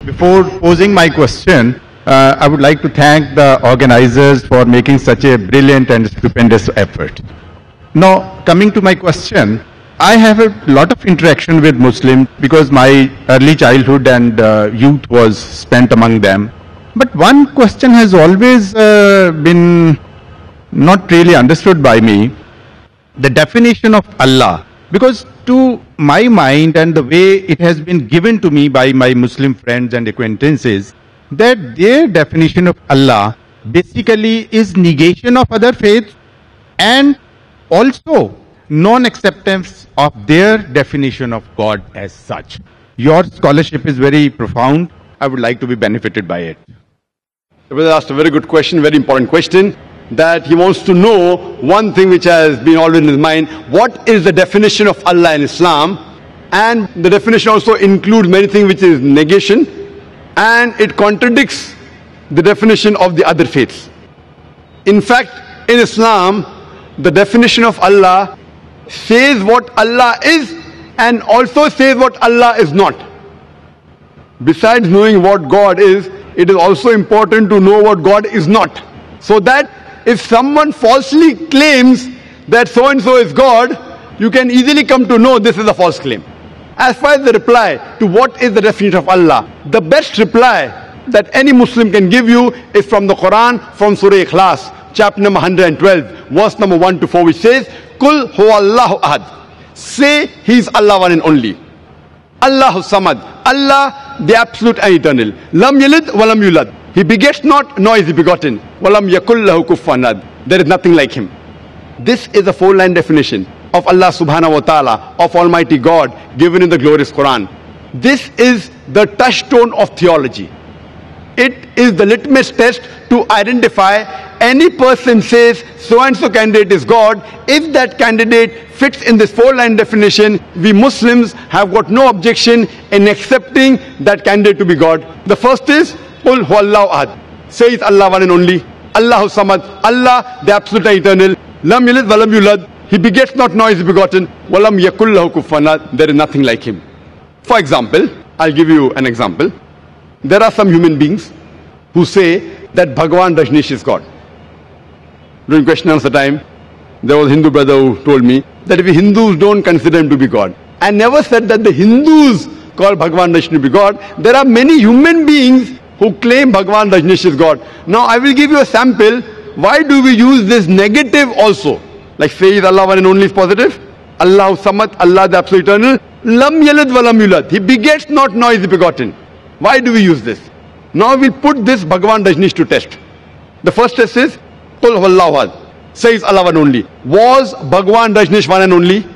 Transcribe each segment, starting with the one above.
Before posing my question, I would like to thank the organizers for making such a brilliant and stupendous effort. Now, coming to my question, I have a lot of interaction with Muslims because my early childhood and youth was spent among them. But one question has always been not really understood by me, the definition of Allah. Because to my mind and the way it has been given to me by my Muslim friends and acquaintances, that their definition of Allah basically is negation of other faiths and also non-acceptance of their definition of God as such. Your scholarship is very profound. I would like to be benefited by it. The brother asked a very good question, very important question, that he wants to know one thing which has been always in his mind. What is the definition of Allah in Islam? And the definition also includes many things which is negation, and it contradicts the definition of the other faiths. In fact, in Islam, the definition of Allah says what Allah is and also says what Allah is not. Besides knowing what God is, it is also important to know what God is not. So that if someone falsely claims that so-and-so is God, you can easily come to know this is a false claim. As far as the reply to what is the definition of Allah, the best reply that any Muslim can give you is from the Quran, from Surah Ikhlas, chapter number 112, verse number 1 to 4, which says, Kul huwallahu ahad. Say He is Allah one and only. Allahu samad. Allah the absolute and eternal. Lam yalid walam yulad. He begets not, nor is he begotten. Walam yakul lahu kufuwan ahad. There is nothing like him. This is a 4-line definition of Allah subhanahu wa ta'ala, of Almighty God, given in the glorious Quran. This is the touchstone of theology. It is the litmus test to identify any person says so-and-so candidate is God. If that candidate fits in this 4-line definition, we Muslims have got no objection in accepting that candidate to be God. The first is, Qul huwallahu ahad. Say it's Allah one and only. Allahu samad. Allah the absolute and eternal. Lam yalid walam yulad. He begets not, nor is he begotten. Walam yakul lahu kufuwan ahad. There is nothing like him. For example, I'll give you an example. There are some human beings who say that Bhagwan Rajneesh is God. During question and answer time, there was a Hindu brother who told me that we Hindus don't consider him to be God. I never said that the Hindus call Bhagwan Rajneesh to be God. There are many human beings who claim Bhagwan Rajneesh is God. Now I will give you a sample. Why do we use this negative also? Like say is Allah one and only is positive. Allahu samad, Allah the absolute eternal. Lam yalid walam yulad. He begets not, nor is he begotten. Why do we use this? Now we'll put this Bhagwan Rajneesh to test. The first test is, Qul huwallahu ahad. Says Allah one only. Was Bhagwan Rajneesh one and only?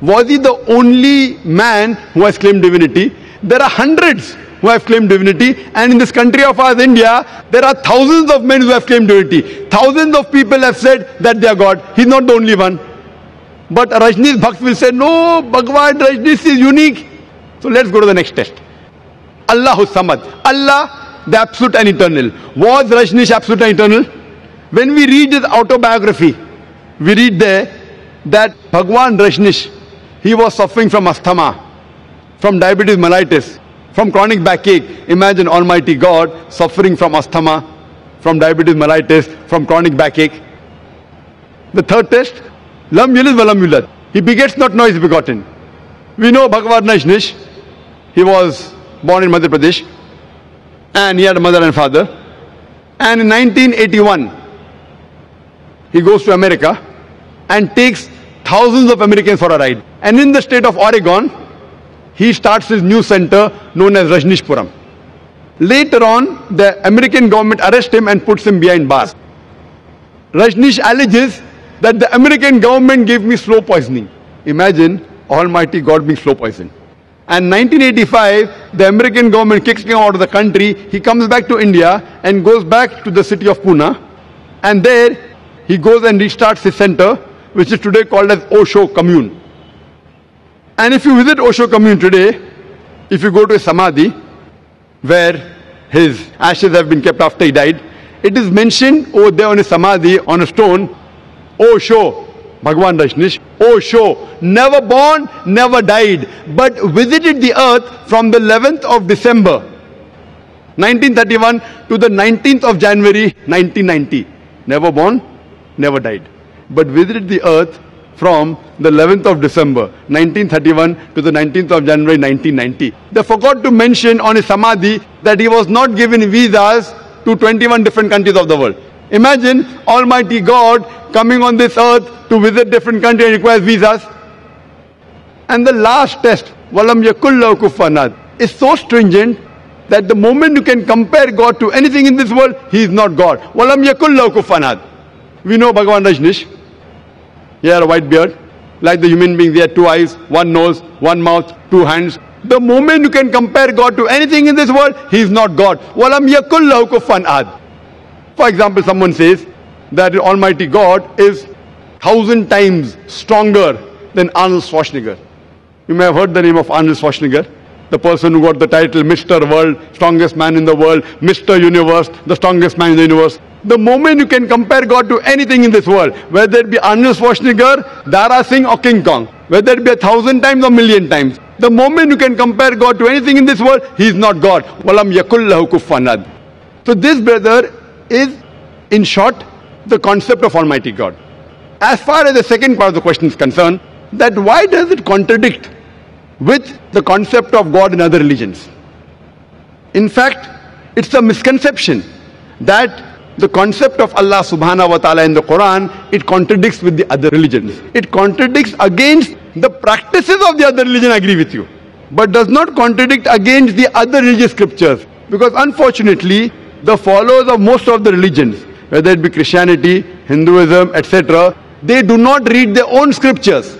Was he the only man who has claimed divinity? There are hundreds who have claimed divinity, and in this country of ours, India, there are thousands of men who have claimed divinity. Thousands of people have said that they are God. He's not the only one. But Rajneesh Bhakt will say, no, Bhagwan Rajneesh is unique. So let's go to the next test. Allahu samad. Allah the absolute and eternal. Was Rajneesh absolute and eternal? When we read his autobiography, we read there that Bhagwan Rajneesh, he was suffering from asthma, from diabetes mellitus, from chronic backache. Imagine Almighty God suffering from asthma, from diabetes mellitus, from chronic backache. The third test, Lam yalid walam yulad. He begets not, nor is begotten. We know Bhagwan Rajneesh, he was born in Madhya Pradesh, and he had a mother and father. And in 1981, he goes to America and takes thousands of Americans for a ride. And in the state of Oregon, he starts his new center known as Rajneeshpuram. Later on, the American government arrests him and puts him behind bars. Rajneesh alleges that the American government gave me slow poisoning. Imagine Almighty God being slow poisoned. And 1985, the American government kicks him out of the country. He comes back to India and goes back to the city of Pune. And there, he goes and restarts his center, which is today called as Osho Commune. And if you visit Osho Commune today, if you go to a Samadhi, where his ashes have been kept after he died, it is mentioned over there on a Samadhi, on a stone, Osho, Bhagwan Rajneesh, Osho, never born, never died, but visited the earth from the 11th of December 1931 to the 19th of January 1990. Never born, never died. But visited the earth from the 11th of December 1931 to the 19th of January 1990. They forgot to mention on his samadhi that he was not given visas to 21 different countries of the world. Imagine Almighty God coming on this earth to visit different countries and requires visas. And the last test, Walam Yakullahu Kufuwan Ahad, is so stringent that the moment you can compare God to anything in this world, He is not God. Walam Yakullahu Kufuwan Ahad. We know Bhagavan Rajneesh. He had a white beard. Like the human beings, he had 2 eyes, 1 nose, 1 mouth, 2 hands. The moment you can compare God to anything in this world, He is not God. Walam Yakullahu Kufuwan Ahad. For example, someone says that Almighty God is 1,000 times stronger than Arnold Schwarzenegger. You may have heard the name of Arnold Schwarzenegger, the person who got the title Mr. World, strongest man in the world, Mr. Universe, the strongest man in the universe. The moment you can compare God to anything in this world, whether it be Arnold Schwarzenegger, Dara Singh or King Kong, whether it be 1,000 times or 1,000,000 times, the moment you can compare God to anything in this world, He is not God. Walam Yakullahu Kufuwan Ahad. So this, brother, is, in short, the concept of Almighty God. As far as the second part of the question is concerned, that why does it contradict with the concept of God in other religions? In fact, it's a misconception that the concept of Allah subhanahu wa ta'ala in the Quran, it contradicts with the other religions. It contradicts against the practices of the other religion, I agree with you, but does not contradict against the other religious scriptures. Because unfortunately, the followers of most of the religions, whether it be Christianity, Hinduism, etc., they do not read their own scriptures.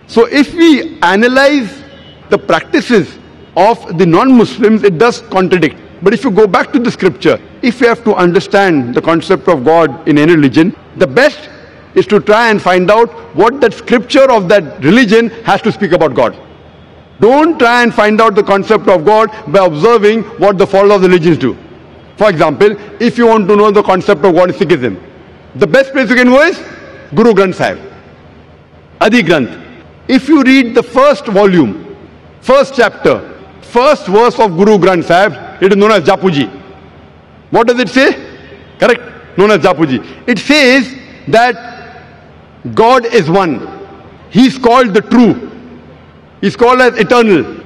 So if we analyze the practices of the non-Muslims, it does contradict. But if you go back to the scripture, if you have to understand the concept of God in any religion, the best is to try and find out what that scripture of that religion has to speak about God. Don't try and find out the concept of God by observing what the followers of the religions do. For example, if you want to know the concept of God in Sikhism, the best place you can go is Guru Granth Sahib, Adi Granth. If you read the first volume, first chapter, first verse of Guru Granth Sahib, it is known as Japuji. What does it say? Correct? Known as Japuji. It says that God is one. He is called the true. He is called as eternal.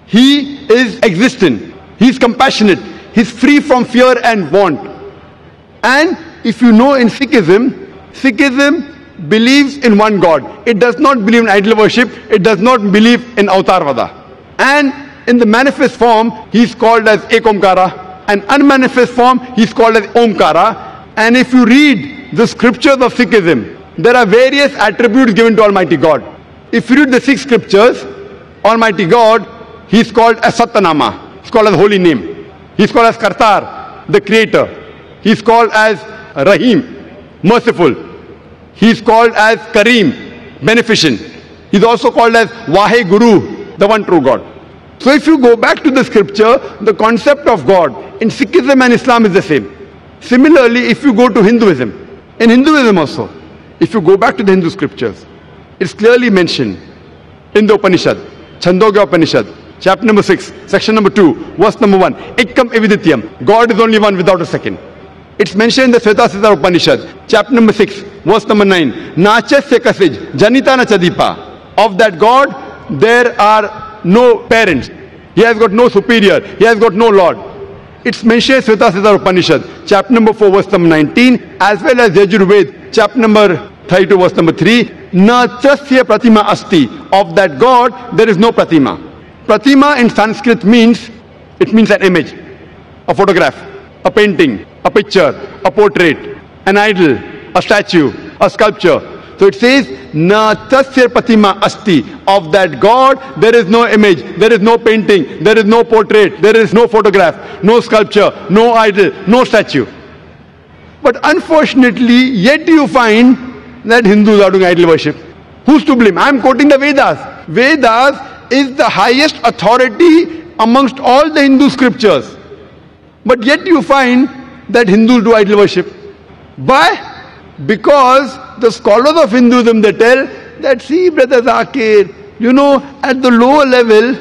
He is existent. He is compassionate. He is free from fear and want. And if you know in Sikhism, Sikhism believes in one God. It does not believe in idol worship. It does not believe in Avatarvada. And in the manifest form, he is called as Ek Omkara. And unmanifest form, he is called as Omkara. And if you read the scriptures of Sikhism, there are various attributes given to Almighty God. If you read the 6 scriptures, Almighty God, he is called as Sattanama. He is called as holy name. He is called as Kartar, the creator. He is called as Rahim, merciful. He is called as Kareem, beneficent. He is also called as Vahe Guru, the one true God. So if you go back to the scripture, the concept of God in Sikhism and Islam is the same. Similarly, if you go to Hinduism, in Hinduism also, if you go back to the Hindu scriptures, it's clearly mentioned in the Upanishad, Chandogya Upanishad, chapter number 6, section number 2, verse number 1, Ekam Evidityam, God is only one without a second. It's mentioned in the Svetasita Upanishad, chapter number 6, verse number 9, Nachasya Kasij, Janita Nachadipa. Of that God, there are no parents. He has got no superior. He has got no Lord. It's mentioned in Svetasita Upanishad, chapter number 4, verse number 19, as well as Yajurved, chapter number 32, verse number 3, Na Chasya Pratima Asti. Of that God, there is no Pratima. Pratima in Sanskrit means, it means an image, a photograph, a painting, a picture, a portrait, an idol, a statue, a sculpture. So it says, Na Tasya Pratima Asti. Of that God, there is no image, there is no painting, there is no portrait, there is no photograph, no sculpture, no idol, no statue. But unfortunately, yet you find that Hindus are doing idol worship. Who's to blame? I am quoting the Vedas. Vedas is the highest authority amongst all the Hindu scriptures. But yet you find that Hindus do idol worship. Why? Because the scholars of Hinduism, they tell that, see, Brother Zakir, you know, at the lower level,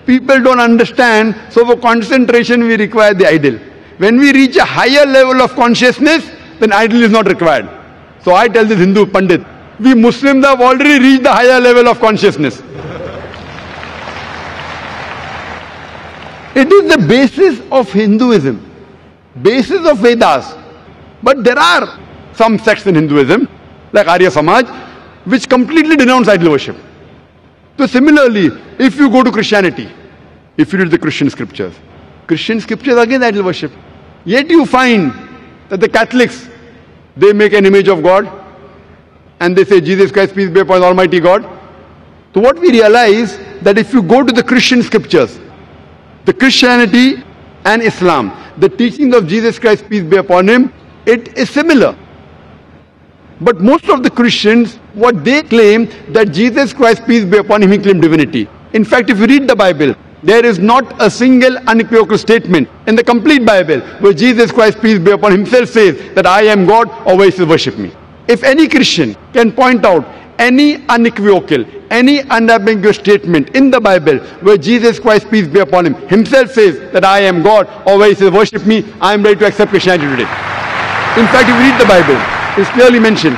people don't understand, so for concentration we require the idol. When we reach a higher level of consciousness, then idol is not required. So I tell this Hindu Pandit, we Muslims have already reached the higher level of consciousness. It is the basis of Hinduism, basis of Vedas. But there are some sects in Hinduism, like Arya Samaj, which completely denounce idol worship. So similarly, if you go to Christianity, if you read the Christian scriptures against idol worship. Yet you find that the Catholics, they make an image of God and they say Jesus Christ, peace be upon Almighty God. So what we realize, that if you go to the Christian scriptures, the Christianity and Islam, the teachings of Jesus Christ, peace be upon him, it is similar. But most of the Christians, what they claim, that Jesus Christ, peace be upon him, he claimed divinity. In fact, if you read the Bible, there is not a single unequivocal statement in the complete Bible where Jesus Christ, peace be upon him, himself says that I am God, or where he says worship me. If any Christian can point out any unequivocal, any unambiguous statement in the Bible where Jesus Christ, peace be upon him, himself says that I am God, or where he says worship me, I am ready to accept Christianity today. In fact, if you read the Bible, it's clearly mentioned.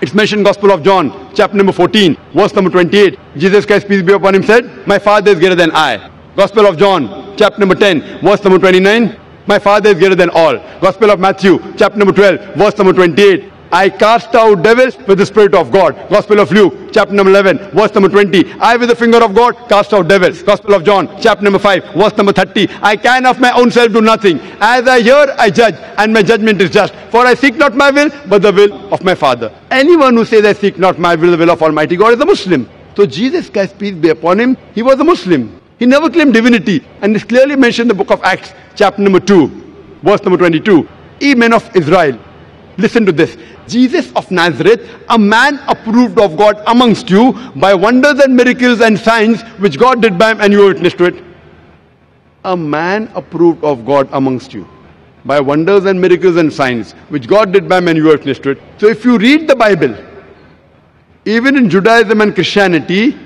It's mentioned in Gospel of John, chapter number 14, verse number 28. Jesus Christ, peace be upon him, said, my Father is greater than I. Gospel of John, chapter number 10, verse number 29. My Father is greater than all. Gospel of Matthew, chapter number 12, verse number 28. I cast out devils with the Spirit of God. Gospel of Luke, chapter number 11, verse number 20. I with the finger of God cast out devils. Gospel of John, chapter number 5, verse number 30. I can of my own self do nothing. As I hear, I judge, and my judgment is just. For I seek not my will, but the will of my Father. Anyone who says I seek not my will, the will of Almighty God, is a Muslim. So Jesus Christ, peace be upon him, he was a Muslim. He never claimed divinity. And it's clearly mentioned in the book of Acts, chapter number 2, verse number 22. Ye men of Israel, listen to this. Jesus of Nazareth, a man approved of God amongst you by wonders and miracles and signs which God did by him, and you were witness to it. A man approved of God amongst you by wonders and miracles and signs which God did by him, and you were witness to it. So if you read the Bible, even in Judaism and Christianity,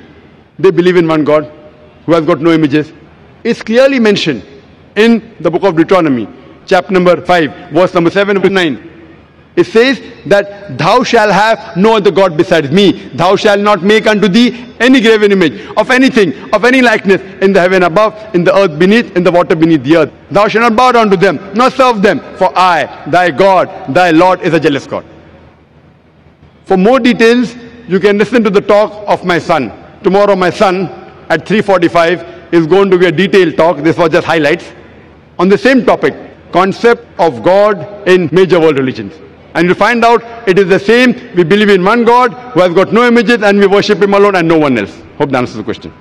they believe in one God who has got no images. It's clearly mentioned in the book of Deuteronomy, chapter number 5, verse number 7 to 9. It says that thou shalt have no other God besides me. Thou shalt not make unto thee any graven image of anything, of any likeness in the heaven above, in the earth beneath, in the water beneath the earth. Thou shalt not bow down to them, nor serve them. For I, thy God, thy Lord, is a jealous God. For more details, you can listen to the talk of my son. Tomorrow my son at 3:45 is going to be a detailed talk. This was just highlights on the same topic, concept of God in major world religions. And you'll find out it is the same. We believe in one God who has got no images, and we worship him alone and no one else. Hope that answers the question.